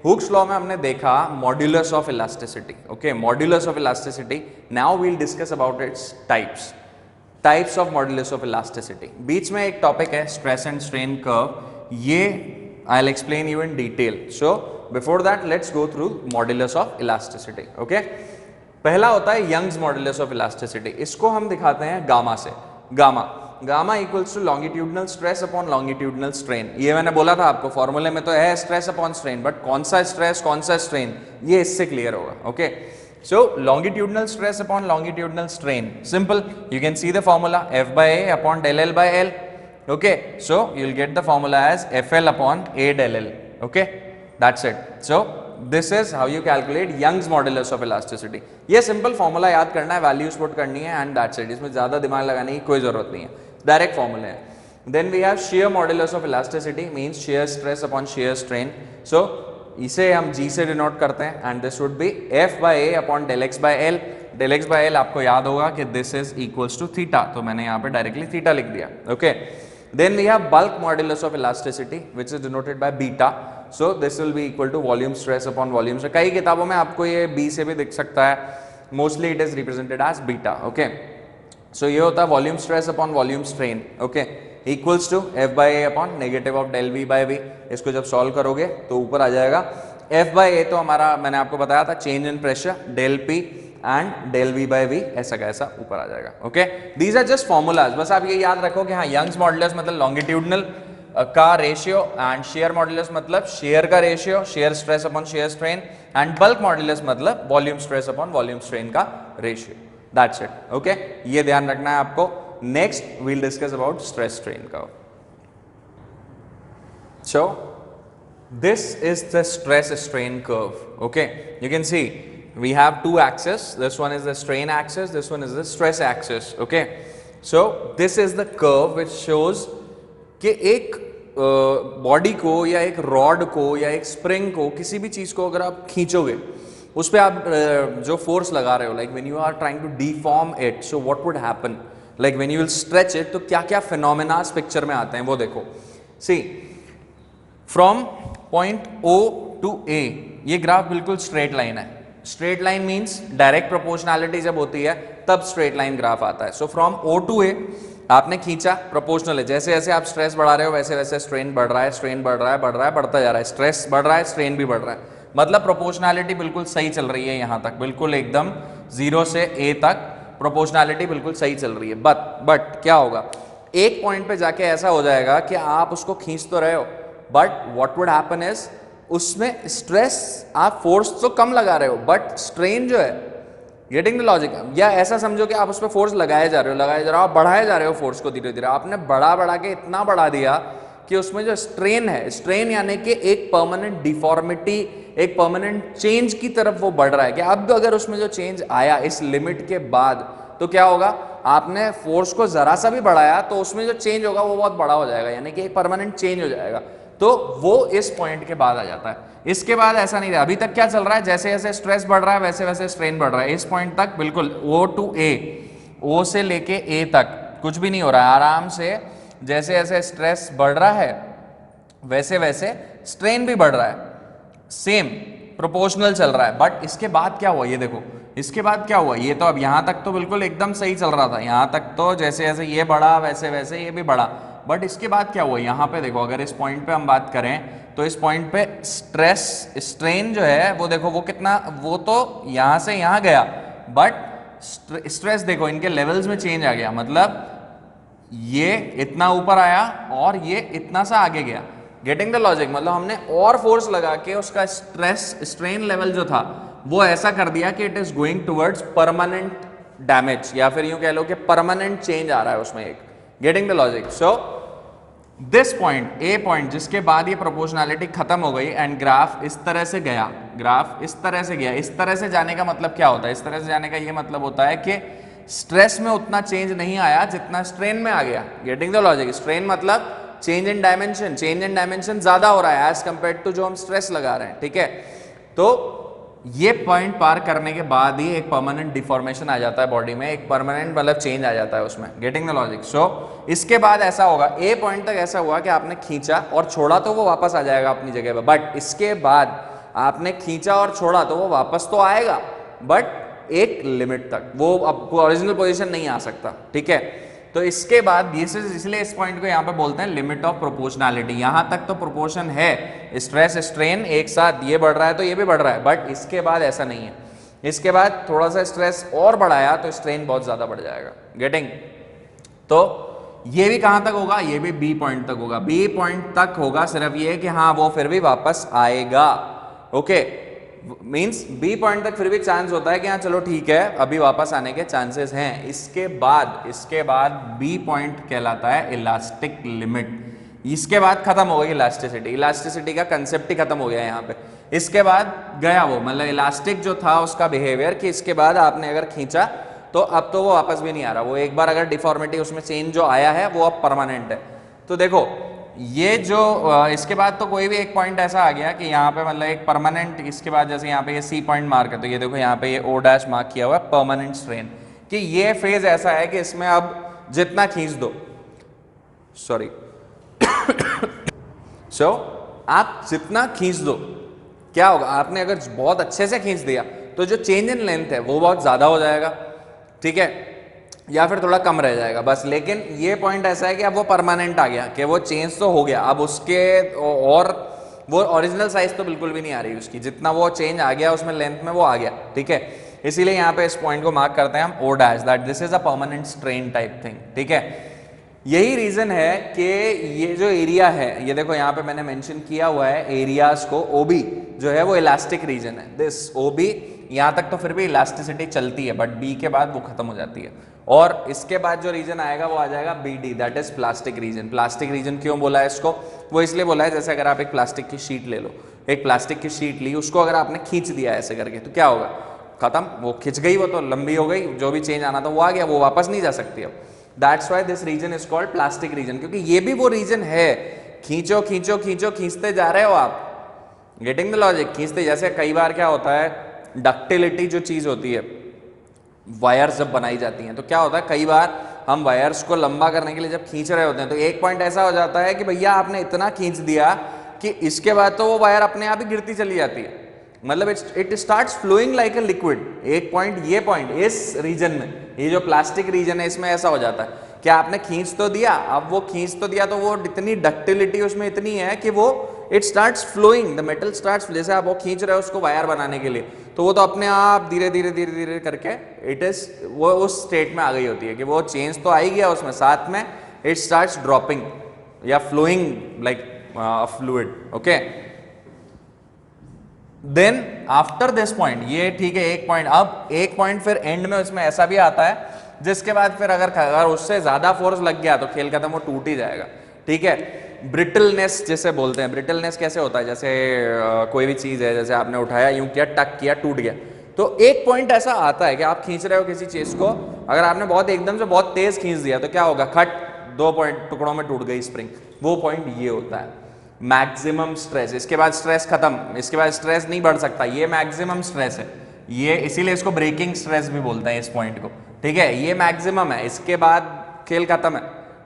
Hooke's law में हमने देखा modulus of elasticity. Okay, modulus of elasticity. Now we'll discuss about its types. Types of modulus of elasticity. बीच में एक topic है stress and strain curve. ये I'll explain you in detail. So before that let's go through modulus of elasticity. Okay, पहला होता है Young's modulus of elasticity. इसको हम दिखाते हैं गामा से। Gamma equals to longitudinal stress upon longitudinal strain. ये मैंने बोला था आपको फॉर्मूले में तो है स्ट्रेस अपॉन स्ट्रेन, बट कौन सा स्ट्रेस कौन सा स्ट्रेन ये इससे क्लियर होगा। Okay, so longitudinal stress upon longitudinal strain, simple, you can see the formula F by A upon del L by L. Okay, so you'll get the formula as FL upon A del L. Okay, that's it. So this is how you calculate Young's modulus of elasticity. ये simple formula याद करना है, values put करनी है and that's it. इसमें ज़्यादा दिमाग लगाने की कोई ज़रूरत नहीं है, direct formula है। Then we have shear modulus of elasticity, means shear stress upon shear strain. So इसे हम G से डिनोट करते हैं and this would be F by A upon del X by L. del X by L आपको याद होगा कि this is equals to theta, तो मैंने यहाँ पे directly theta लिख दिया। Okay, then we have bulk modulus of elasticity which is denoted by beta. So this will be equal to volume stress upon volume strain. कई किताबों में आपको ये बी से भी दिख सकता है, mostly it is represented as beta. Okay, so ये होता है volume stress upon volume strain. Okay, equals to F by A upon negative of del V by V. इसको जब सॉल्व करोगे तो ऊपर आ जाएगा एफ बाई ए, तो हमारा मैंने आपको बताया था change in pressure del P and del V by V, ऐसा का ऐसा ऊपर आ जाएगा। Okay, these are just formulas, बस आप ये याद रखो कि हाँ यंग्स मॉडुलस मतलब लॉन्गिट्यूडनल का रेशियो एंड शेयर मॉडुलस मतलब शेयर का ratio, shear stress upon shear strain, and bulk modulus मतलब volume stress upon volume strain का रेशियो। That's it. ओके, ये ध्यान रखना है आपको। Next we'll discuss about stress strain curve. So this is the stress strain curve. Okay, you can see we have two axes, this one is the strain axis, this one is the stress axis. Okay, so this is the curve which shows कि एक body को या एक rod को या एक spring को, किसी भी चीज को अगर आप खींचोगे, उस पर आप जो फोर्स लगा रहे हो, like when you are trying to deform it, so what would happen, like when you will stretch it, तो क्या क्या फिनोमेनास पिक्चर में आते हैं वो देखो। See from point O to A, ये ग्राफ बिल्कुल स्ट्रेट लाइन है। Straight line means direct proportionality जब होती है तब स्ट्रेट लाइन ग्राफ आता है। So from O to A आपने खींचा, प्रोपोर्शनल है, जैसे जैसे आप स्ट्रेस बढ़ा रहे हो वैसे वैसे स्ट्रेन बढ़ रहा है, स्ट्रेन बढ़ रहा है, बढ़ रहा है, बढ़ता जा रहा है, स्ट्रेस बढ़ रहा है, स्ट्रेन भी बढ़ रहा है, मतलब प्रोपोर्शनैलिटी बिल्कुल सही चल रही है यहां तक, बिल्कुल एकदम 0 से A तक प्रोपोर्शनैलिटी बिल्कुल सही चल रही है। बट क्या होगा, एक पॉइंट पे जाके ऐसा हो जाएगा कि आप उसको खींच तो रहे हो, but what would happen is उसमें स्ट्रेस, आप फोर्स तो कम लगा रहे हो बट स्ट्रेन जो है, गेटिंग द लॉजिक, या ऐसा समझो कि आप उस पर फोर्स लगाए जा रहे हो, आप बढ़ाए जा रहे हो फोर्स को धीरे धीरे, आपने बढ़ा के इतना बढ़ा दिया कि उसमें जो स्ट्रेन है, स्ट्रेन यानी कि एक परमानेंट डिफॉर्मिटी, एक परमानेंट चेंज की तरफ वो बढ़ रहा है, कि अब अगर उसमें जो चेंज आया इस लिमिट के बाद तो क्या होगा, आपने फोर्स को जरा सा भी बढ़ाया तो उसमें जो चेंज होगा वो बहुत बड़ा हो जाएगा, यानी कि एक परमानेंट चेंज हो जाएगा, तो वो इस पॉइंट के बाद आ जाता है। इसके बाद ऐसा नहीं रहा, अभी तक क्या चल रहा है, जैसे जैसे स्ट्रेस बढ़ रहा है वैसे वैसे स्ट्रेन बढ़ रहा है, इस पॉइंट तक बिल्कुल O टू A, O से लेके A तक कुछ भी नहीं हो रहा है, आराम से जैसे जैसे स्ट्रेस बढ़ रहा है वैसे वैसे स्ट्रेन भी बढ़ रहा है, सेम प्रोपोर्शनल चल रहा है। बट इसके बाद क्या हुआ, ये देखो इसके बाद क्या हुआ, ये तो अब यहां तक तो बिल्कुल एकदम सही चल रहा था, यहां तक तो जैसे जैसे ये बढ़ा वैसे वैसे ये भी बढ़ा, बट इसके बाद क्या हुआ, यहाँ पे देखो, अगर इस पॉइंट पे हम बात करें तो इस पॉइंट पे स्ट्रेस स्ट्रेन जो है वो देखो वो कितना, वो तो यहाँ से यहाँ गया, बट स्ट्रेस देखो इनके लेवल्स में चेंज आ गया, मतलब ये इतना ऊपर आया और ये इतना सा आगे गया, गेटिंग द लॉजिक, मतलब हमने और फोर्स लगा के उसका स्ट्रेस स्ट्रेन लेवल जो था वो ऐसा कर दिया कि it is going towards permanent damage, या फिर यूं कह लो कि परमानेंट चेंज आ रहा है उसमें एक, getting the logic. So this point A point, जिसके बाद ये प्रोपोर्शनैलिटी खत्म हो गई एंड ग्राफ इस तरह से गया, ग्राफ इस तरह से गया, इस तरह से जाने का मतलब क्या होता है, इस तरह से जाने का ये मतलब होता है कि स्ट्रेस में उतना चेंज नहीं आया जितना स्ट्रेन में आ गया, गेटिंग द लॉजिक। स्ट्रेन मतलब change in dimension, change in dimension ज्यादा हो रहा है एज कंपेयर टू जो हम स्ट्रेस लगा रहे हैं, ठीक है। तो ये पॉइंट पार करने के बाद ही एक परमानेंट डिफॉर्मेशन आ जाता है बॉडी में, एक परमानेंट मतलब चेंज आ जाता है उसमें, गेटिंग द लॉजिक। सो इसके बाद ऐसा होगा, A पॉइंट तक ऐसा हुआ कि आपने खींचा और छोड़ा तो वो वापस आ जाएगा अपनी जगह पर, बट इसके बाद आपने खींचा और छोड़ा तो वो वापस तो आएगा, बट एक लिमिट तक, वो अब ओरिजिनल पोजीशन नहीं आ सकता, ठीक है। तो इसके बाद इसलिए इस पॉइंट को यहाँ पे बोलते हैं लिमिट ऑफ प्रोपोर्शनैलिटी, यहां तक तो प्रोपोर्शन है, स्ट्रेस स्ट्रेन एक साथ, ये बढ़ रहा है तो ये भी बढ़ रहा है, बट इसके बाद ऐसा नहीं है, इसके बाद थोड़ा सा स्ट्रेस और बढ़ाया तो स्ट्रेन बहुत ज्यादा बढ़ जाएगा, गेटिंग। तो ये भी कहां तक होगा, ये भी B पॉइंट तक होगा, B पॉइंट तक होगा, सिर्फ ये कि हाँ वो फिर भी वापस आएगा, ओके, मींस B पॉइंट तक फिर भी चांस होता है कि हाँ चलो ठीक है अभी वापस आने के चांसेस हैं। इसके बाद B पॉइंट कहलाता है इलास्टिक लिमिट, इसके बाद खत्म हो गई इलास्टिसिटी, इलास्टिसिटी का कंसेप्ट ही खत्म हो गया यहाँ पे। इसके बाद गया वो, मतलब इलास्टिक जो था उसका बिहेवियर, कि इसके बाद आपने अगर खींचा तो अब तो वो वापस भी नहीं आ रहा, वो एक बार अगर डिफॉर्मिटी उसमें चेंज जो आया है वो अब परमानेंट है। तो देखो ये जो इसके बाद तो कोई भी एक पॉइंट ऐसा आ गया कि यहाँ पे मतलब एक परमानेंट, इसके बाद जैसे यहाँ पे ये C पॉइंट मार्क है तो ये देखो यहाँ पे ये O डैश मार्क किया हुआ है परमानेंट स्ट्रेन, कि ये फेज ऐसा है कि इसमें अब जितना खींच दो, सॉरी सो आप जितना खींच दो क्या होगा, आपने अगर बहुत अच्छे से खींच दिया तो जो चेंज इन लेंथ है वो बहुत ज्यादा हो जाएगा, ठीक है, या फिर थोड़ा कम रह जाएगा बस। लेकिन ये पॉइंट ऐसा है कि अब वो परमानेंट आ गया कि वो चेंज तो हो गया, अब उसके और वो ओरिजिनल साइज तो बिल्कुल भी नहीं आ रही उसकी, जितना वो चेंज आ गया उसमें लेंथ में वो आ गया, ठीक है। इसीलिए यहाँ पे इस पॉइंट को मार्क करते हैं हम O dash, that this is a permanent strain type thing, ठीक है। यही रीजन है कि ये जो एरिया है, ये देखो यहाँ पे मैंने मेंशन किया हुआ है एरियाज को, ओबी जो है वो इलास्टिक रीजन है, दिस ओबी यहाँ तक तो फिर भी इलास्टिसिटी चलती है, बट बी के बाद वो खत्म हो जाती है। और इसके बाद जो रीजन आएगा वो आ जाएगा B D, that is plastic region. Plastic region क्यों बोला है इसको, वो इसलिए बोला है जैसे अगर आप एक प्लास्टिक की शीट ले लो, एक प्लास्टिक की शीट ली, उसको अगर आपने खींच दिया ऐसे करके तो क्या होगा, खत्म, वो खिंच गई, वो तो लंबी हो गई, जो भी चेंज आना था वो आ गया, वो वापस नहीं जा सकती अब। That's why this region is called plastic region, क्योंकि ये भी वो रीजन है, खींचो खींचो खींचो खींचते जा रहे हो आप, गेटिंग द लॉजिक, खींचते। जैसे कई बार क्या होता है, डक्टिलिटी जो चीज होती है, वायर्स जब बनाई जाती हैं तो क्या होता है, कई बार हम वायर्स को लंबा करने के लिए जब खींच रहे होते हैं तो एक पॉइंट ऐसा हो जाता है कि भैया आपने इतना खींच दिया कि इसके बाद तो वो वायर अपने आप ही गिरती चली जाती है, मतलब it starts flowing like a liquid. एक पॉइंट, ये पॉइंट इस रीजन में, ये जो प्लास्टिक रीजन है इसमें ऐसा हो जाता है कि आपने खींच तो दिया, अब वो खींच तो दिया तो वो इतनी डक्टिलिटी उसमें इतनी है कि वो it starts flowing, the metal starts, जैसे आप वो खींच रहे हो उसको वायर बनाने के लिए, तो वो तो अपने आप धीरे धीरे धीरे धीरे करके इट इज वो उस स्टेट में आ गई होती है कि वो चेंज तो आ ही गया उसमें, साथ में इट स्टार्ट्स ड्रॉपिंग या flowing like fluid, okay. Then after this point, ये ठीक है एक पॉइंट, अब एक पॉइंट फिर एंड में उसमें ऐसा भी आता है जिसके बाद फिर अगर उससे ज्यादा फोर्स लग गया तो खेल खत्म, वो टूट ही जाएगा, ठीक है। ब्रिटलनेस जैसे बोलते हैं, ब्रिटलनेस कैसे होता है, जैसे कोई भी चीज है, जैसे आपने उठाया यूं किया, टक किया, टूट गया, तो एक पॉइंट ऐसा आता है कि आप खींच रहे हो किसी चीज को, अगर आपने बहुत एकदम से बहुत तेज खींच दिया तो क्या होगा, खट, 2 पॉइंट टुकड़ों में टूट गई स्प्रिंग, वो पॉइंट ये होता है मैक्सिमम स्ट्रेस। इसके बाद स्ट्रेस खत्म, इसके बाद स्ट्रेस नहीं बढ़ सकता, ये मैक्सिमम स्ट्रेस है, ये इसीलिए इसको ब्रेकिंग स्ट्रेस भी बोलते हैं इस पॉइंट को, ठीक है। ये मैक्सिमम है, इसके बाद खेल खत्म है,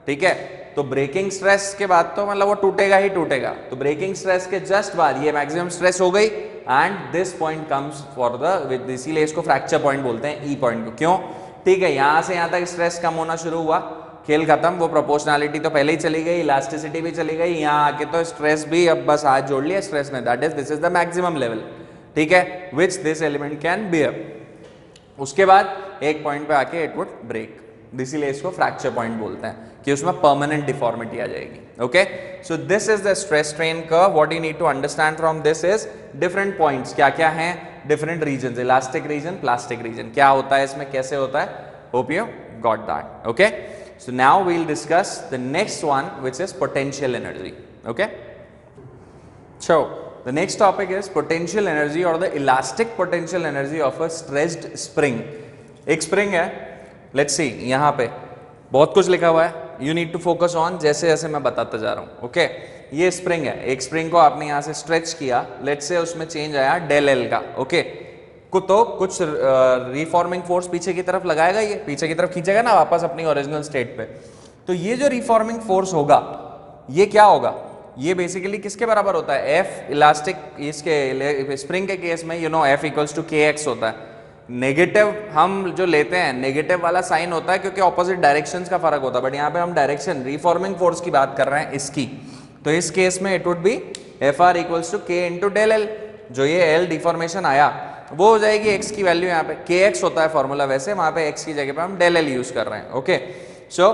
ठीक है। तो ब्रेकिंग स्ट्रेस के बाद तो मतलब वो टूटेगा ही टूटेगा, तो ब्रेकिंग स्ट्रेस के जस्ट बाद ये मैक्सिमम स्ट्रेस हो गई and this point comes for the, इसीलिए इसको फ्रैक्चर पॉइंट बोलते हैं, ई पॉइंट को, क्यों, ठीक है। यहां से यहां तक स्ट्रेस कम होना शुरू हुआ, खेल खत्म, वो प्रोपोर्शनैलिटी तो पहले ही चली गई, इलास्टिसिटी भी चली गई, यहाँ आके तो स्ट्रेस भी अब बस हाथ जोड़ लिया स्ट्रेस ने, that is this is the maximum level, ठीक है, which this element can bear. उसके बाद एक पॉइंट पे आके इट वुड ब्रेक, इसीलिए इसको फ्रैक्चर पॉइंट बोलते हैं कि उसमें परमानेंट डिफॉर्मिटी आ जाएगी, okay. So this is the stress strain curve, what you need to understand from this is different points क्या क्या हैं, different region, elastic region, plastic region, क्या होता है इसमें, कैसे होता है, hope you got that, okay. So now we'll discuss the next one, which is potential energy, okay. So the next topic is potential energy or the elastic potential energy of a stressed spring. एक spring है, let's see, यहाँ पे बहुत कुछ लिखा हुआ है, you need to focus on जैसे जैसे मैं बताता जा रहा हूँ, okay. ये spring है, एक spring को आपने यहाँ से stretch किया, let's say उसमें change आया del L का, okay. तो कुछ रिफॉर्मिंग फोर्स पीछे की तरफ लगाएगा, ये पीछे की तरफ खींचेगा ना वापस अपनी ओरिजिनल स्टेट पे, तो ये जो रिफॉर्मिंग फोर्स होगा ये क्या होगा, ये बेसिकली किसके बराबर होता है, एफ इलास्टिक, इसके स्प्रिंग के केस में you know F equals to K X होता है। नेगेटिव हम जो लेते हैं नेगेटिव वाला साइन होता है क्योंकि ऑपोजिट डायरेक्शंस का फर्क होता है, बट यहाँ पे हम डायरेक्शन रिफॉर्मिंग फोर्स की बात कर रहे हैं इसकी, तो इस केस में it would be F R equals to K into del L, जो ये एल डिफॉर्मेशन आया वो हो जाएगी x की वैल्यू, यहाँ पे के एक्स होता है फॉर्मूला वैसे, वहां पे x की जगह पे हम डेल एल यूज कर रहे हैं, okay. So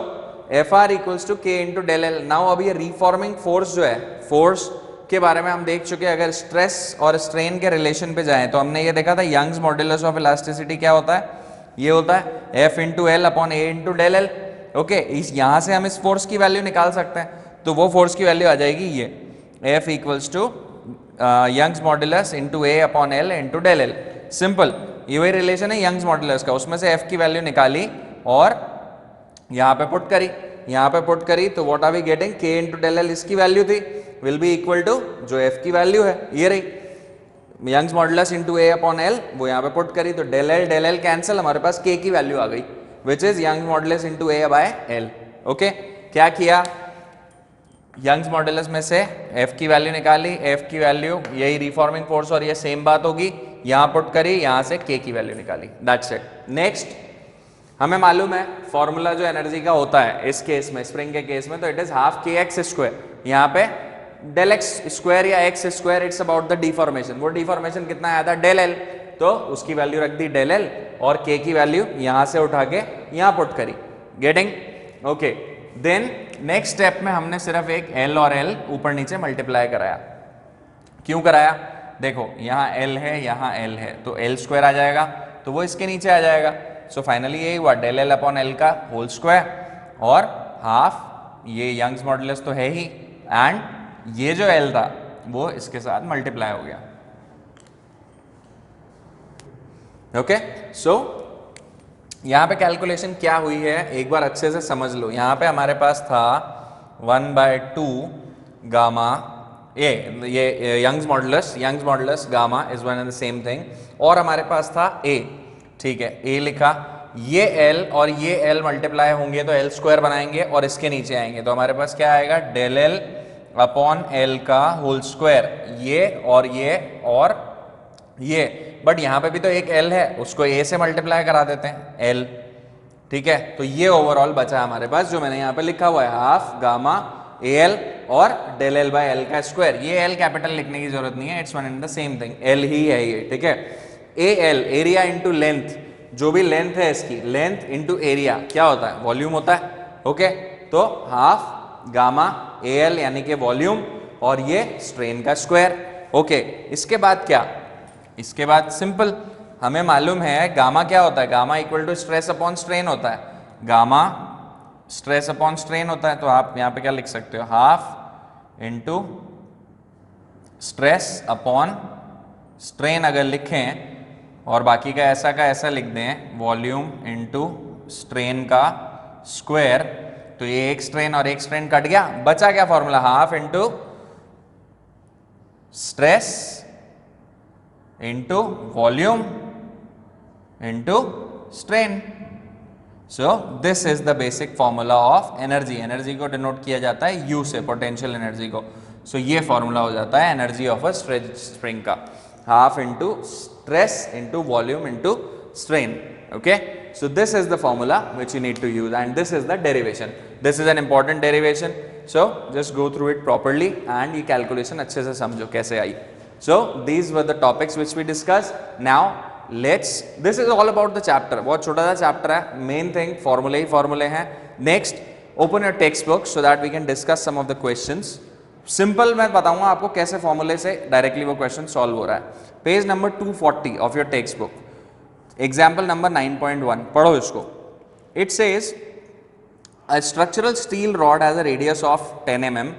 F R equals to K into del L. Now अब ये रिफॉर्मिंग फोर्स जो है, फोर्स के बारे में हम देख चुके हैं, अगर स्ट्रेस और स्ट्रेन के रिलेशन पे जाएं तो हमने ये देखा था यंग्स मॉड्यूलस ऑफ इलास्टिसिटी क्या होता है, ये होता है एफ इंटू एल अपॉन ए इंटू डेल एल, ओके। इस यहाँ से हम इस फोर्स की वैल्यू निकाल सकते हैं, तो वो फोर्स की वैल्यू आ जाएगी ये F equals to Young's modulus into A upon L into del L, simple, ये वही रिलेशन है यंग्स मॉड्यूलस का, उसमें से एफ की वैल्यू निकाली और यहाँ पे पुट करी, यहाँ पे पुट करी, तो व्हाट आर वी गेटिंग, के इंटू डेल एल इसकी वैल्यू थी, विल बी इक्वल टू जो एफ की वैल्यू है ये रही, Young's modulus into A upon L, वो यहाँ पे पुट करी, तो डेल एल कैंसिल, हमारे पास के की वैल्यू आ गई which is Young's modulus into A by L, okay. क्या किया, यंग्स मॉडुलस में से F की वैल्यू निकाली, F की वैल्यू यही रिफॉर्मिंग फोर्स और ये सेम बात होगी, यहां पुट करी, यहां से K की वैल्यू निकाली, दैट्स इट। नेक्स्ट हमें मालूम है फॉर्मूला जो एनर्जी का होता है इस केस में, स्प्रिंग के केस में, तो इट इज हाफ के एक्स स्क्वायर। यहाँ पे डेल एक्स स्क्वायर या x square, it's about the deformation. वो डिफॉर्मेशन कितना आया था, डेल एल, तो उसकी वैल्यू रख दी डेल एल और के की वैल्यू यहां से उठा के यहां पुट करी, getting okay. Then next step में हमने सिर्फ एक एल और एल ऊपर नीचे मल्टीप्लाई कराया। क्यों कराया, देखो यहाँ एल है यहाँ एल है, तो एल स्क्वायर आ जाएगा, तो वो इसके नीचे आ जाएगा। सो फाइनली यही हुआ, डेल एल अपॉन एल का होल स्क्वायर और हाफ ये यंग्स मॉडुलस तो है ही, एंड ये जो एल था वो इसके साथ मल्टीप्लाई हो गया। ओके, सो यहां पे कैलकुलेशन क्या हुई है एक बार अच्छे से समझ लो। यहां पे हमारे पास था 1/2 गामा ए, ये Young's modulus gamma is one and the same thing, और हमारे पास था ए, ठीक है, ए लिखा, ये एल और ये एल मल्टीप्लाई होंगे तो एल स्क्वायर बनाएंगे और इसके नीचे आएंगे, तो हमारे पास क्या आएगा, डेल एल अपॉन एल का होल स्क्वायर, ये और ये, बट यहां पे भी तो एक एल है, उसको ए से मल्टीप्लाई करा देते हैं, एल, ठीक है। तो ये ओवरऑल बचा हमारे पास जो मैंने यहां पे लिखा हुआ है, हाफ गामा ए एल और डेल एल बाय एल का स्क्वायर। ये एल कैपिटल लिखने की जरूरत नहीं है, it's one and the same thing, L ही है ये, ठीक है। A L area into length, जो भी लेंथ है इसकी, लेंथ इंटू एरिया क्या होता है, वॉल्यूम होता है, ओके। तो हाफ गामा ए एल यानी कि वॉल्यूम और ये स्ट्रेन का स्क्वायर, ओके। इसके बाद क्या, इसके बाद सिंपल हमें मालूम है गामा क्या होता है, gamma equal to stress upon strain होता है, गामा स्ट्रेस अपॉन स्ट्रेन होता है, तो आप यहां पे क्या लिख सकते हो, half into stress upon strain अगर लिखें और बाकी का ऐसा लिख दें, वॉल्यूम इंटू स्ट्रेन का स्क्वायर, तो ये एक स्ट्रेन और एक स्ट्रेन कट गया, बचा क्या formula, half into stress into volume into strain. So this is the basic formula of energy. Energy को डिनोट किया जाता है यू से, पोटेंशियल एनर्जी को। सो ये फॉर्मूला हो जाता है एनर्जी ऑफ अ स्प्रिंग का, half into stress into volume into strain, okay. So this is the formula which you need to use and this is the derivation. This is an important derivation, so just go through it properly and ये calculation अच्छे से समझो कैसे आई। So these were the topics which we discussed. Now this is all about the chapter. बहुत छोटा सा chapter है, main thing फॉर्मूले ही फॉर्मूले हैं। Next open your textbook so that we can discuss some of the questions. Simple मैं बताऊंगा आपको कैसे फॉर्मूले से डायरेक्टली वो क्वेश्चन सॉल्व हो रहा है। Page number 240 of your text book, example number 9.1, पढ़ो इसको। It says a structural steel rod has a radius of 10 mm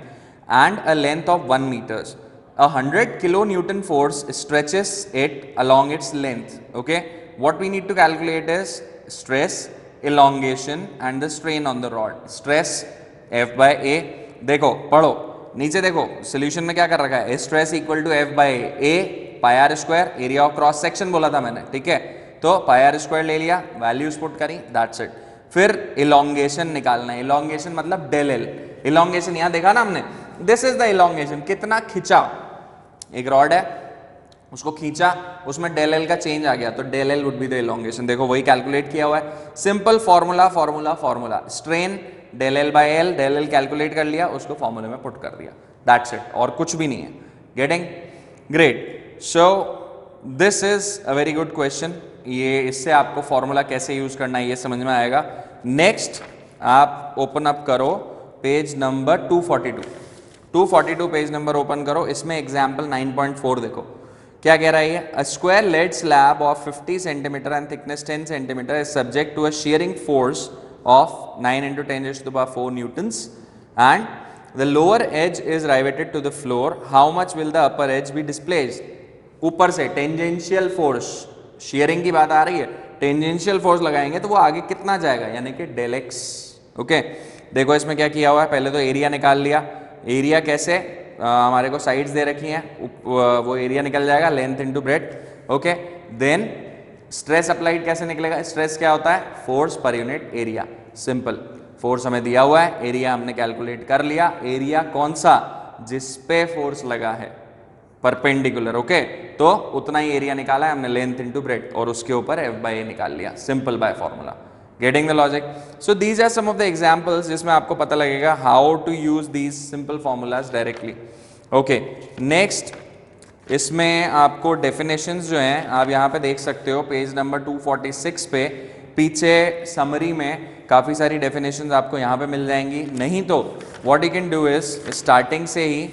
and a length of 1 meters. A 100 kilonewton force stretches it along its length. Okay, what we need to calculate is stress, elongation and the strain on the rod. Stress F by A, देखो पढ़ो नीचे, देखो solution में क्या कर रखा है, stress equal to F by A pi R square, area of cross section बोला था मैंने, ठीक है। तो पाई आर स्क्वायर ले लिया, वैल्यूज पुट करी, दैट्स इट। फिर इलोंगेशन निकालना है, इलोंगेशन मतलब डेल एल, इलोंगेशन यहाँ देखा ना हमने, दिस इज द इलोंगेशन, कितना खिंचा, एक रॉड है उसको खींचा, उसमें डेल एल का चेंज आ गया, तो del L would be the elongation. देखो वही कैलकुलेट किया हुआ है, simple formula, strain del L by L, del L calculate कर लिया, उसको फॉर्मूले में पुट कर दिया, दैट्स इट, और कुछ भी नहीं है। Getting great. So this is a very good question, ये इससे आपको फॉर्मूला कैसे यूज करना है ये समझ में आएगा। नेक्स्ट आप ओपन अप करो page number 242 page number open करो, इसमें एग्जाम्पल 9.4 देखो क्या कह रहा है ये, a square lead slab of 50 centimetre and thickness 10 centimetre is subject to a shearing force of 9 × 10⁴ newtons and the lower edge is riveted to the floor. How much will the upper edge be displaced? ऊपर से tangential force, sharing की बात आ रही है, tangential force लगाएंगे तो वो आगे कितना जाएगा, यानी कि डेल एक्स, ओके। देखो इसमें क्या किया हुआ है, पहले तो एरिया निकाल लिया, एरिया कैसे, हमारे को साइड्स दे रखी हैं, वो एरिया निकल जाएगा, length into breadth, okay. Then stress applied कैसे निकलेगा, स्ट्रेस क्या होता है, force per unit area, simple. Force हमें दिया हुआ है, एरिया हमने कैलकुलेट कर लिया, एरिया कौन सा, जिस पे फोर्स लगा है, परपेंडिकुलर, ओके, तो उतना ही एरिया निकाला है हमने, लेंथ इनटू ब्रेड्थ, और उसके ऊपर F बाई A निकाल लिया, simple by formula. Getting the logic? So these are some of the examples जिसमें आपको पता लगेगा how to use these simple formulas directly. Okay, next इसमें आपको डेफिनेशंस जो हैं आप यहाँ पे देख सकते हो पेज नंबर 246 पे, पीछे समरी में काफ़ी सारी डेफिनेशंस आपको यहाँ पे मिल जाएंगी। नहीं तो what you can do is starting से ही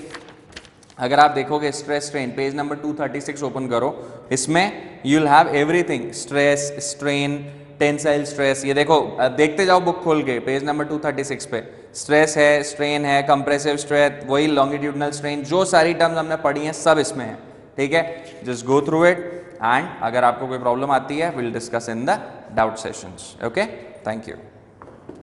अगर आप देखोगे stress strain, page number 236 open करो, इसमें you will have everything, stress, strain, tensile stress, ये देखो देखते जाओ बुक खोल के, पेज नंबर 236 पे स्ट्रेस है, स्ट्रेन है, कंप्रेसिव स्ट्रेस, वही लॉन्गिट्यूडनल स्ट्रेन, जो सारी टर्म्स हमने पढ़ी हैं सब इसमें है, ठीक है। Just go through it and अगर आपको कोई प्रॉब्लम आती है will discuss in the doubt sessions. Okay, thank you.